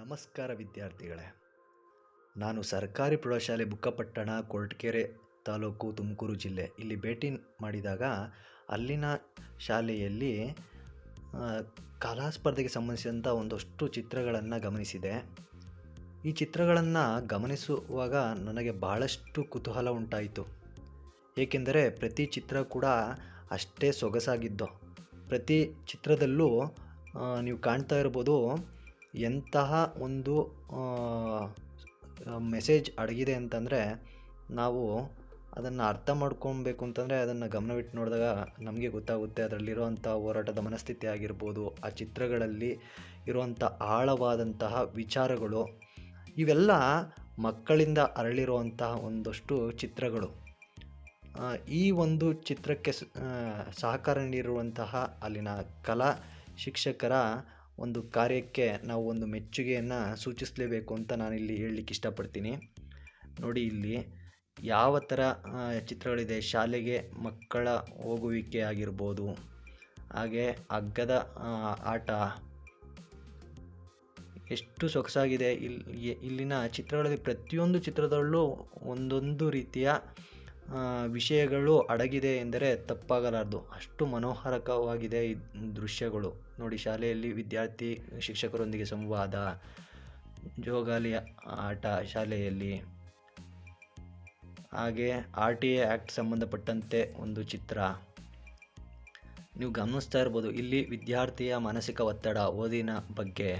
ನಮಸ್ಕಾರ ವಿದ್ಯಾರ್ಥಿಗಳೇ. ನಾನು ಸರ್ಕಾರಿ ಪ್ರೌಢಶಾಲೆ ಬುಕ್ಕಪಟ್ಟಣ, ಕೊರಟಗೆರೆ ತಾಲೂಕು, ತುಮಕೂರು ಜಿಲ್ಲೆ ಇಲ್ಲಿ ಭೇಟಿ ಮಾಡಿದಾಗ ಅಲ್ಲಿನ ಶಾಲೆಯಲ್ಲಿ ಕಲಾ ಸ್ಪರ್ಧೆಗೆ ಸಂಬಂಧಿಸಿದಂಥ ಒಂದಷ್ಟು ಚಿತ್ರಗಳನ್ನು ಗಮನಿಸಿದೆ. ಈ ಚಿತ್ರಗಳನ್ನು ಗಮನಿಸುವಾಗ ನನಗೆ ಬಹಳಷ್ಟು ಕುತೂಹಲ ಉಂಟಾಯಿತು. ಏಕೆಂದರೆ ಪ್ರತಿ ಚಿತ್ರ ಕೂಡ ಅಷ್ಟೇ ಸೊಗಸಾಗಿದ್ದು. ಪ್ರತಿ ಚಿತ್ರದಲ್ಲೂ ನೀವು ಕಾಣ್ತಾ ಇರ್ಬೋದು ಎಂತಹ ಒಂದು ಮೆಸೇಜ್ ಅಡಗಿದೆ ಅಂತಂದರೆ, ನಾವು ಅದನ್ನು ಅರ್ಥ ಮಾಡ್ಕೊಬೇಕು ಅಂತಂದರೆ ಅದನ್ನು ಗಮನವಿಟ್ಟು ನೋಡಿದಾಗ ನಮಗೆ ಗೊತ್ತಾಗುತ್ತೆ. ಅದರಲ್ಲಿರುವಂಥ ಹೋರಾಟದ ಮನಸ್ಥಿತಿ ಆಗಿರ್ಬೋದು, ಆ ಚಿತ್ರಗಳಲ್ಲಿ ಇರುವಂಥ ಆಳವಾದಂತಹ ವಿಚಾರಗಳು, ಇವೆಲ್ಲ ಮಕ್ಕಳಿಂದ ಅರಳಿರುವಂತಹ ಒಂದಷ್ಟು ಚಿತ್ರಗಳು. ಈ ಒಂದು ಚಿತ್ರಕ್ಕೆ ಸಹಕಾರ ನೀಡಿರುವಂತಹ ಅಲ್ಲಿನ ಕಲಾ ಶಿಕ್ಷಕರ ಒಂದು ಕಾರ್ಯಕ್ಕೆ ನಾವು ಒಂದು ಮೆಚ್ಚುಗೆಯನ್ನು ಸೂಚಿಸಲೇಬೇಕು ಅಂತ ನಾನಿಲ್ಲಿ ಹೇಳಲಿಕ್ಕೆ ಇಷ್ಟಪಡ್ತೀನಿ. ನೋಡಿ, ಇಲ್ಲಿ ಯಾವ ಥರ ಚಿತ್ರಗಳಿದೆ. ಶಾಲೆಗೆ ಮಕ್ಕಳ ಹೋಗುವಿಕೆ ಆಗಿರ್ಬೋದು, ಹಾಗೆ ಹಗ್ಗದ ಆಟ ಎಷ್ಟು ಸೊಗಸಾಗಿದೆ. ಇಲ್ಲಿನ ಚಿತ್ರಗಳಲ್ಲಿ ಪ್ರತಿಯೊಂದು ಚಿತ್ರದಲ್ಲೂ ಒಂದೊಂದು ರೀತಿಯ ವಿಷಯಗಳು ಅಡಗಿದೆ ಎಂದರೆ ತಪ್ಪಾಗಲಾರದು. ಅಷ್ಟು ಮನೋಹರಕವಾಗಿದೆ ಈ ದೃಶ್ಯಗಳು. ನೋಡಿ, ಶಾಲೆಯಲ್ಲಿ ವಿದ್ಯಾರ್ಥಿ ಶಿಕ್ಷಕರೊಂದಿಗೆ ಸಂವಾದ, ಜೋಗಾಲಿ ಆಟ ಶಾಲೆಯಲ್ಲಿ, ಹಾಗೆ RTA ಆ್ಯಕ್ಟ್ ಸಂಬಂಧಪಟ್ಟಂತೆ ಒಂದು ಚಿತ್ರ ನೀವು ಗಮನಿಸ್ತಾ ಇರ್ಬೋದು. ಇಲ್ಲಿ ವಿದ್ಯಾರ್ಥಿಯ ಮಾನಸಿಕ ಒತ್ತಡ, ಓದಿನ ಬಗ್ಗೆ,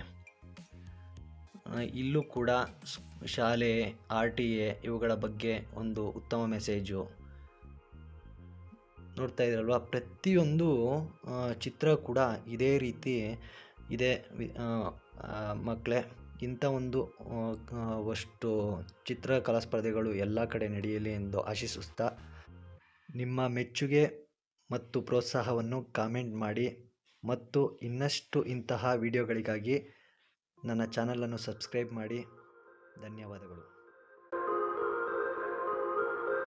ಇಲ್ಲೂ ಕೂಡ ಶಾಲೆ, RTA ಇವುಗಳ ಬಗ್ಗೆ ಒಂದು ಉತ್ತಮ ಮೆಸೇಜು ನೋಡ್ತಾ ಇದ್ದೀರಲ್ವ. ಪ್ರತಿಯೊಂದು ಚಿತ್ರ ಕೂಡ ಇದೇ ರೀತಿ ಇದೆ ಮಕ್ಕಳೇ. ಇಂಥ ಒಂದು ಅಷ್ಟು ಚಿತ್ರಕಲಾ ಸ್ಪರ್ಧೆಗಳು ಎಲ್ಲ ಕಡೆ ನಡೆಯಲಿ ಎಂದು ಆಶಿಸುತ್ತಾ, ನಿಮ್ಮ ಮೆಚ್ಚುಗೆ ಮತ್ತು ಪ್ರೋತ್ಸಾಹವನ್ನು ಕಾಮೆಂಟ್ ಮಾಡಿ ಮತ್ತು ಇನ್ನಷ್ಟು ಇಂತಹ ವಿಡಿಯೋಗಳಿಗಾಗಿ ನನ್ನ ಚಾನಲನ್ನು ಸಬ್ಸ್ಕ್ರೈಬ್ ಮಾಡಿ. ಧನ್ಯವಾದಗಳು.